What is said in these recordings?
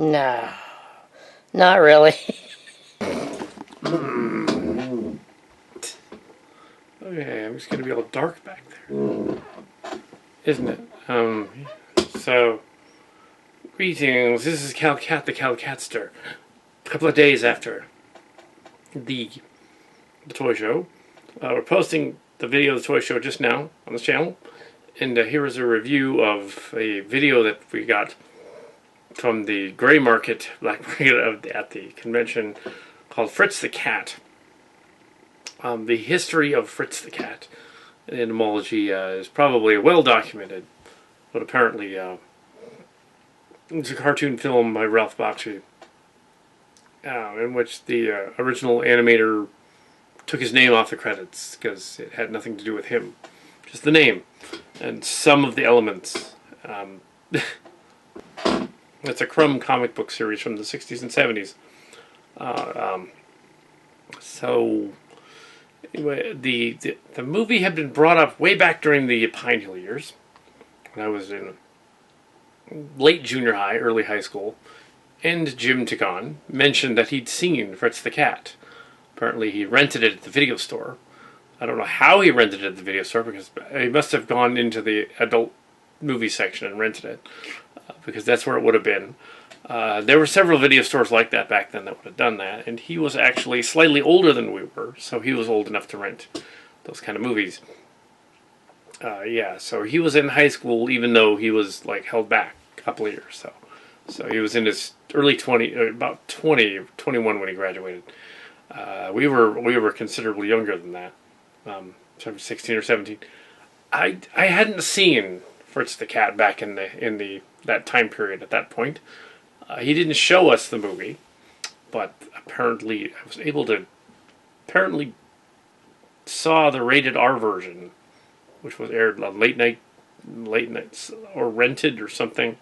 No, not really. Okay, I'm just gonna be all dark back there, isn't it? So, greetings. This is Kal Kat, the Kal Katster. A couple of days after the toy show, we're posting the video of the toy show just now on this channel, and here is a review of a video that we got from the gray market, black market at the convention, called Fritz the Cat. The history of Fritz the Cat in etymology is probably well documented, but apparently it's a cartoon film by Ralph Bacshi, in which the original animator took his name off the credits because it had nothing to do with him, just the name and some of the elements. It's a Crumb comic book series from the 60s and 70s. So anyway, the movie had been brought up way back during the Pine Hill years, when I was in late junior high, early high school, and Jim Tigon mentioned that he'd seen Fritz the Cat. Apparently he rented it at the video store. I don't know how he rented it at the video store, because he must have gone into the adult movie section and rented it, because that's where it would have been. There were several video stores like that back then that would have done that, and he was actually slightly older than we were, so he was old enough to rent those kind of movies. Yeah, so he was in high school, even though he was like held back a couple of years. So he was in his early 20s, about 20, 21 when he graduated. We were considerably younger than that, 16 or 17. I hadn't seen Fritz the Cat back in that time period at that point. He didn't show us the movie, but apparently I was able to saw the rated R version, which was aired on late nights or rented or something.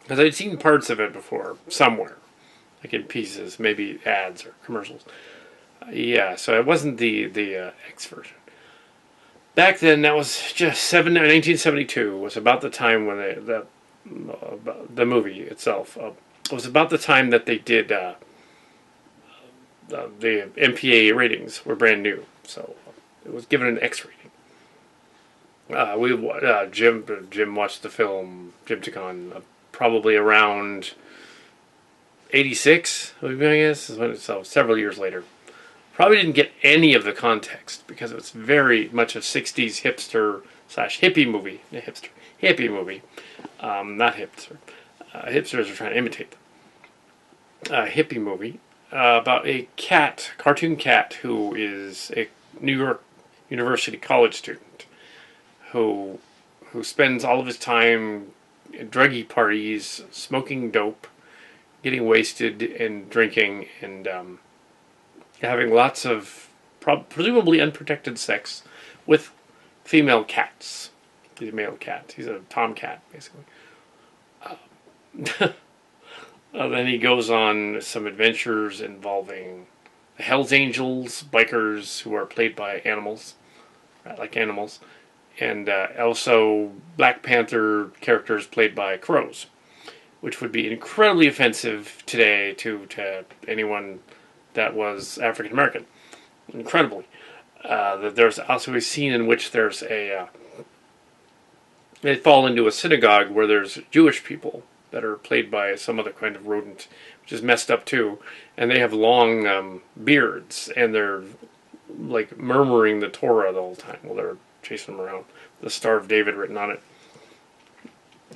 Because I'd seen parts of it before somewhere, like in pieces, maybe ads or commercials. Yeah, so it wasn't the X version. Back then, that was just 1972 was about the time when the movie itself. It was about the time that they did the MPA ratings were brand new, so it was given an X rating. Jim watched the film, Jim Tigon, probably around 86, I guess, so several years later. Probably didn't get any of the context because it was very much a 60s hipster / hippie movie. Hippie movie. Not hipster. Hipsters are trying to imitate them. Hippie movie about a cartoon cat, who is a New York University college student who spends all of his time at druggy parties, smoking dope, getting wasted, and drinking, and having lots of presumably unprotected sex with female cats. He's a male cat. He's a tomcat, basically. Then he goes on some adventures involving the Hells Angels, bikers who are played by animals, like animals, and also Black Panther characters played by crows, which would be incredibly offensive today to anyone that was African American. Incredibly. There's also a scene in which there's they fall into a synagogue where there's Jewish people that are played by some other kind of rodent, which is messed up too, and they have long beards, and they're like murmuring the Torah the whole time while they're chasing them around. The Star of David written on it.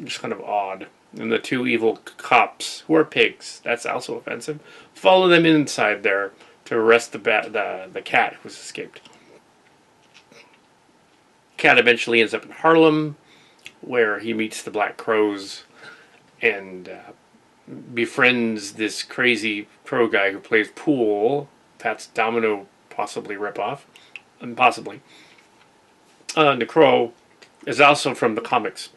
Just kind of odd. And the two evil cops, who are pigs, that's also offensive, follow them inside there to arrest the cat who's escaped. Cat eventually ends up in Harlem, where he meets the Black Crows and befriends this crazy crow guy who plays pool. Pat's Domino possibly ripoff, and possibly. The crow is also from the comics.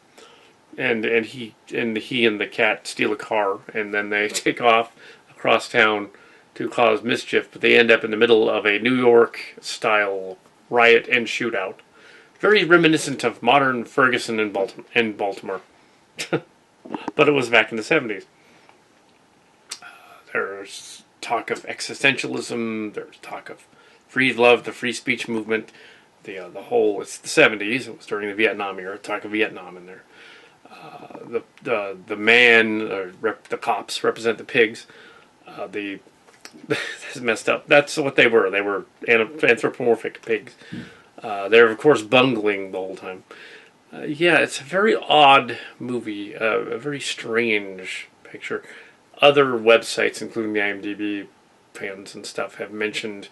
And he and the cat steal a car, and then they take off across town to cause mischief, but they end up in the middle of a New York-style riot and shootout. Very reminiscent of modern Ferguson and Baltimore. but it was back in the 70s. There's talk of existentialism. There's talk of free love, the free speech movement. The whole, it's the 70s. It was during the Vietnam era. Talk of Vietnam in there. The man, the cops represent the pigs. The That's messed up. That's what they were. They were anthropomorphic pigs. They're of course bungling the whole time. Yeah, it's a very odd movie. A very strange picture. Other websites, including the IMDb fans and stuff, have mentioned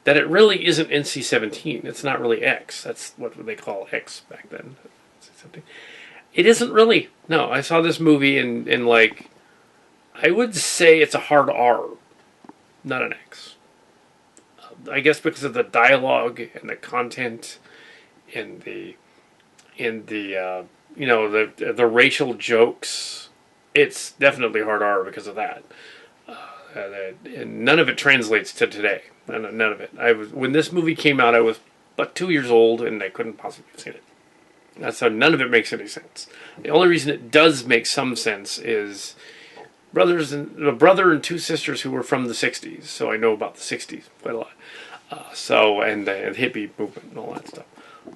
that it really isn't NC-17. It's not really X. That's what they call X back then. It isn't really. No, I saw this movie in like, I would say it's a hard R, not an X. I guess because of the dialogue and the content and the the racial jokes. It's definitely hard R because of that. And none of it translates to today. None of it. When this movie came out, I was but 2 years old, and I couldn't possibly have seen it. So none of it makes any sense. The only reason it does make some sense is a brother and two sisters who were from the 60s. So I know about the 60s quite a lot. And the hippie movement and all that stuff.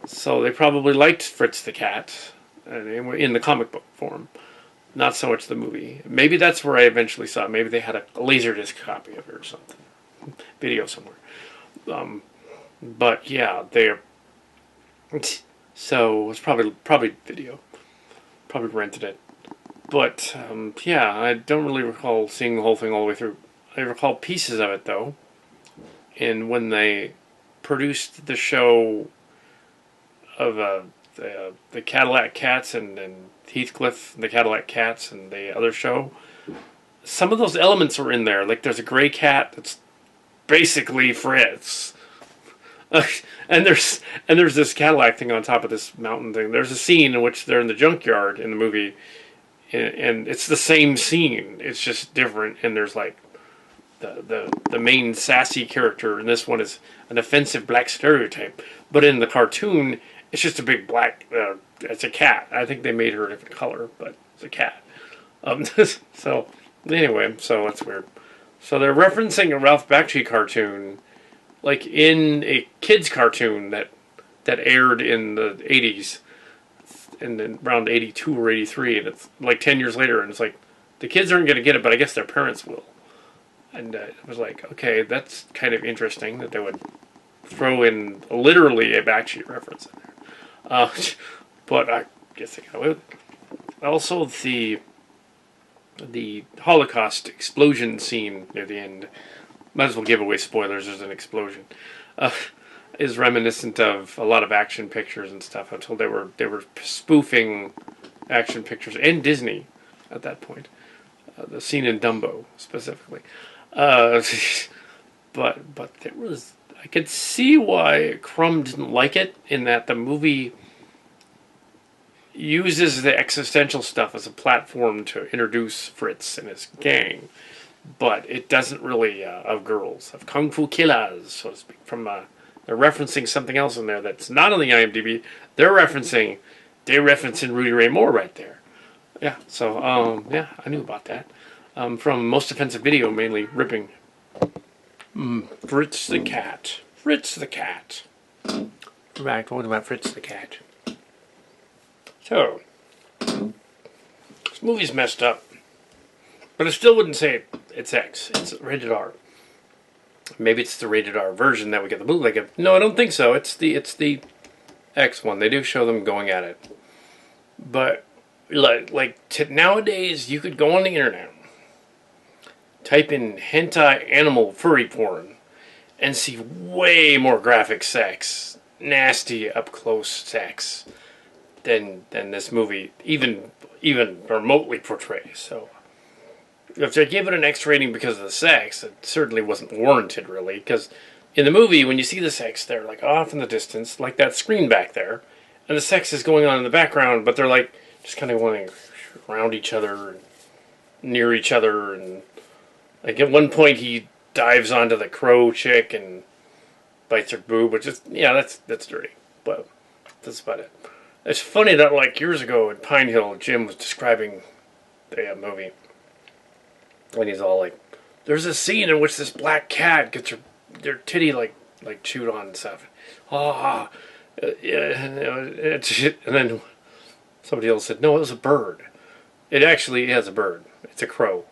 So they probably liked Fritz the Cat in the comic book form. Not so much the movie. Maybe that's where I eventually saw it. Maybe they had a Laserdisc copy of it or something. Video somewhere. But yeah, they're... So it was probably video. Probably rented it. But yeah, I don't really recall seeing the whole thing all the way through. I recall pieces of it though. And when they produced the show of the Cadillac Cats and Heathcliff, the Cadillac Cats, and the other show, some of those elements were in there. Like there's a gray cat that's basically Fritz. And there's this Cadillac thing on top of this mountain thing. There's a scene in which they're in the junkyard in the movie, and it's the same scene. It's just different. And there's like the main sassy character, and this one is an offensive black stereotype. But in the cartoon, it's just a big black. It's a cat. I think they made her a different color, but it's a cat. So anyway, so that's weird. So they're referencing a Ralph Bakshi cartoon, like in a kids cartoon that aired in the 80s, and then around 82 or 83, and it's like 10 years later, and it's like the kids aren't going to get it, but I guess their parents will. And it was like, okay, that's kind of interesting that they would throw in literally a Bacshi reference in there. But I guess they got away with it. Also, the Holocaust explosion scene near the end, might as well give away spoilers, there's an explosion, is reminiscent of a lot of action pictures and stuff until they were spoofing action pictures and Disney at that point. The scene in Dumbo, specifically. But there was... I could see why Crumb didn't like it, in that the movie uses the existential stuff as a platform to introduce Fritz and his gang, but it doesn't really of girls, of kung fu killers, so to speak. They're referencing something else in there that's not on the IMDb. They're referencing Rudy Ray Moore right there. Yeah, so yeah, I knew about that from Most Offensive Video, mainly ripping. Fritz the Cat. Fritz the Cat. Right, what about Fritz the Cat? So, this movie's messed up. But I still wouldn't say it's X. It's rated R. Maybe it's the rated R version that we get the bootleg of. No, I don't think so. It's the X one. They do show them going at it. But, nowadays, you could go on the internet, type in hentai animal furry porn, and see way more graphic sex, nasty up close sex, than this movie even remotely portrays. So if they give it an X rating because of the sex, it certainly wasn't warranted, really. Because in the movie, when you see the sex, they're like off in the distance, like that screen back there, and the sex is going on in the background, but they're like just kind of going around each other, and near each other, and like at one point he dives onto the crow chick and bites her boob, which is, yeah, that's dirty, but that's about it. It's funny that like years ago at Pine Hill, Jim was describing the movie. And he's all like, "There's a scene in which this black cat gets their titty like chewed on and stuff." Ah, yeah, and then somebody else said, "No, it was a bird. It actually has a bird. It's a crow.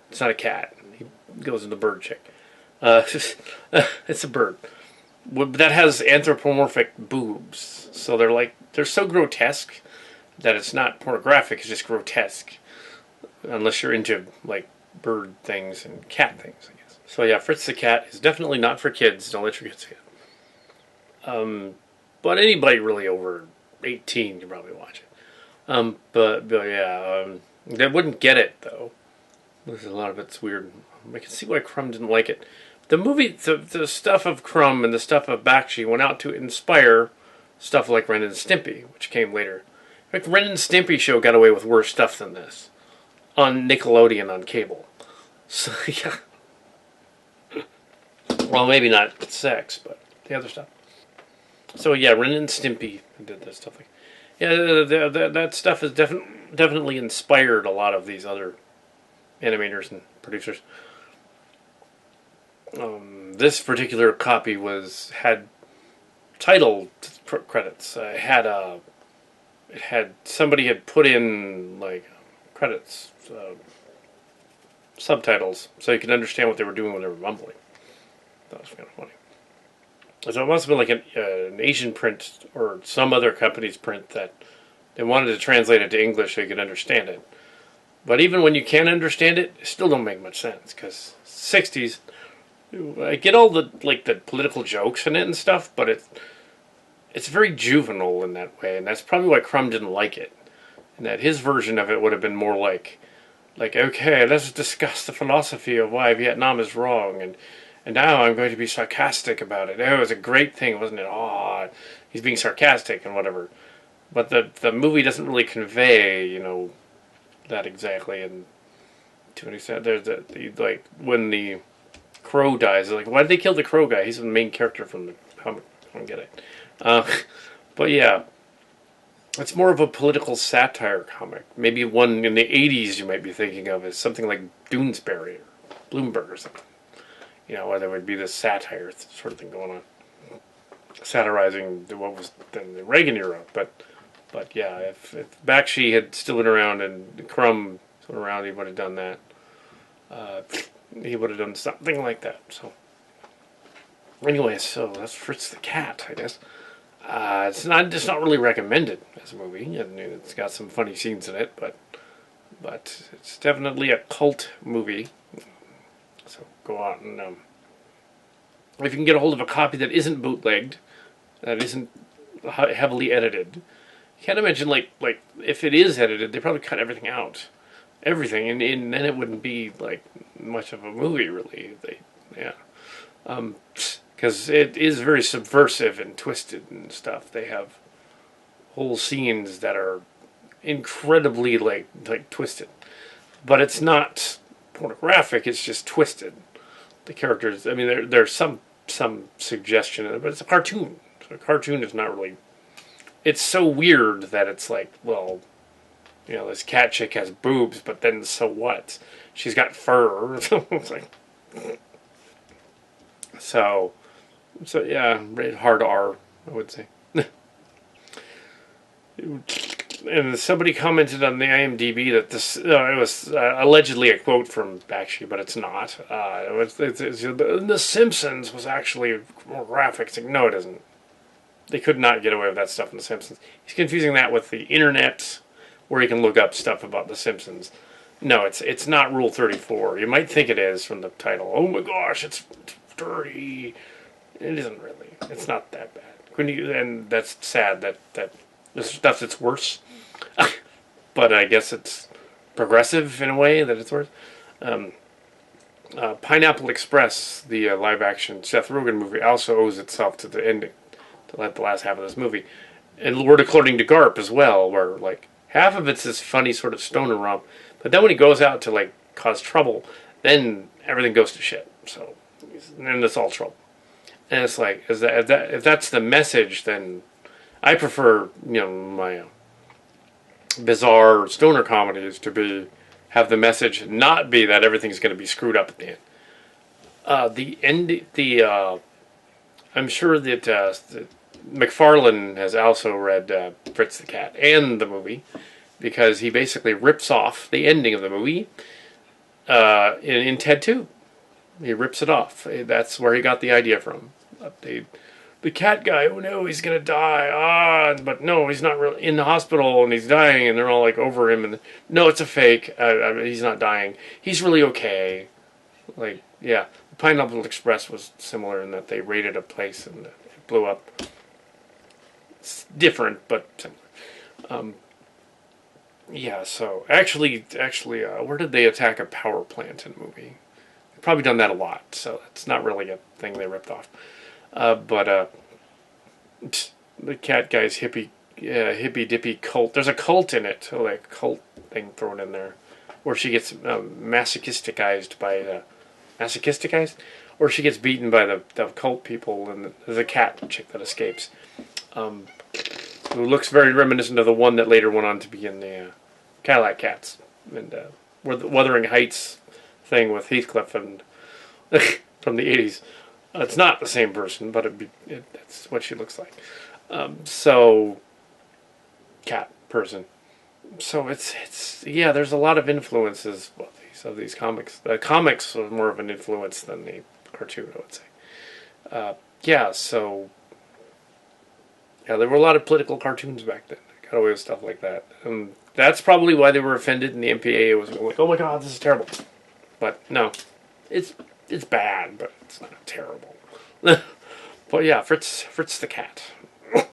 It's not a cat." He goes into bird chick. Uh, it's a bird. That has anthropomorphic boobs, so they're so grotesque that it's not pornographic. It's just grotesque, unless you're into like bird things and cat things, I guess. So yeah, Fritz the Cat is definitely not for kids. Don't let your kids see it. But anybody really over 18 can probably watch it. But yeah, they wouldn't get it though. There's a lot of it's weird. I can see why Crumb didn't like it. The movie, the stuff of Crumb and the stuff of Bacshi went out to inspire stuff like Ren and Stimpy, which came later. In fact, Ren and Stimpy show got away with worse stuff than this on Nickelodeon on cable. So yeah, well, maybe not sex, but the other stuff. So yeah, Ren and Stimpy did that stuff. Like, yeah, that stuff has definitely inspired a lot of these other animators and producers. This particular copy had title credits. It had somebody had put in like credits, subtitles, so you could understand what they were doing when they were mumbling. That was kind of funny. So it must have been like an Asian print or some other company's print that they wanted to translate it to English so you could understand it. But even when you can understand it, it still don't make much sense because 60s. I get all the political jokes in it and stuff, but it's very juvenile in that way, and that's probably why Crumb didn't like it. And that his version of it would have been more like okay, let's discuss the philosophy of why Vietnam is wrong, and now I'm going to be sarcastic about it. Oh, it was a great thing, wasn't it? Oh, he's being sarcastic and whatever. But the movie doesn't really convey, that exactly. And to an extent, there's like when the crow dies, like, why did they kill the crow guy? He's the main character from the comic. I don't get it. But yeah, it's more of a political satire comic. Maybe one in the 80s you might be thinking of as something like Doonesbury or Bloomberg or something. Where there would be this satire sort of thing going on. Satirizing what was in the Reagan era. But yeah, if Bacshi had still been around and Crumb still around, he would have done that. He would have done something like that. So, anyway, so that's Fritz the Cat, I guess. It's not really recommended as a movie, and it's got some funny scenes in it, but it's definitely a cult movie. So go out and if you can get a hold of a copy that isn't bootlegged, that isn't heavily edited. You can't imagine like if it is edited, they probably cut everything out. Everything, and then it wouldn't be like much of a movie, really. Because it is very subversive and twisted and stuff. They have whole scenes that are incredibly like twisted, but it's not pornographic. It's just twisted. The characters, I mean, there's some suggestion in it, but it's a cartoon. So a cartoon is not really. It's so weird that it's like, well. This cat chick has boobs, but then so what? She's got fur. It's like, so yeah, rated hard R, I would say. And somebody commented on the IMDb that this it was allegedly a quote from Bacshi, but it's not. The Simpsons was actually more graphic. It's like, no, it isn't. They could not get away with that stuff in The Simpsons. He's confusing that with the internet, where you can look up stuff about The Simpsons. No, it's not Rule 34. You might think it is from the title. Oh my gosh, it's dirty. It isn't really. It's not that bad. And that's sad that there's stuff that's worse. But I guess it's progressive in a way that it's worse. Pineapple Express, the live-action Seth Rogen movie, also owes itself to the ending, to the last half of this movie. And word according to Garp as well, where like half of it's this funny sort of stoner romp, but then when he goes out to like cause trouble, then everything goes to shit. So then it's all trouble. And it's like, if that's the message, then I prefer my bizarre stoner comedies to have the message not be that everything's going to be screwed up at the end. I'm sure that McFarlane has also read Fritz the Cat and the movie, because he basically rips off the ending of the movie in Ted 2. He rips it off. That's where he got the idea from. The cat guy, oh no, he's gonna die. But no, he's not really in the hospital and he's dying, and they're all like over him. And no, it's a fake. He's not dying. He's really okay. Like, yeah, the Pineapple Express was similar in that they raided a place and it blew up. It's different, but similar. Yeah. So actually, where did they attack a power plant in the movie? They've probably done that a lot, so it's not really a thing they ripped off. But the cat guy's hippy dippy cult. There's a cult in it, so like a cult thing thrown in there, where she gets masochisticized by or she gets beaten by the cult people, and there's a cat chick that escapes, who looks very reminiscent of the one that later went on to be in the Kal Cats, and where the Wuthering Heights thing with Heathcliff and from the 80s. It's not the same person, but that's what she looks like. So, cat person. So it's yeah. There's a lot of influences of these comics. The comics are more of an influence than the cartoon, I would say. Yeah. So yeah, there were a lot of political cartoons back then. They got away with stuff like that, and that's probably why they were offended. And the MPAA was like, "Oh my God, this is terrible." But no, it's bad, but it's not terrible. But yeah, Fritz the Cat.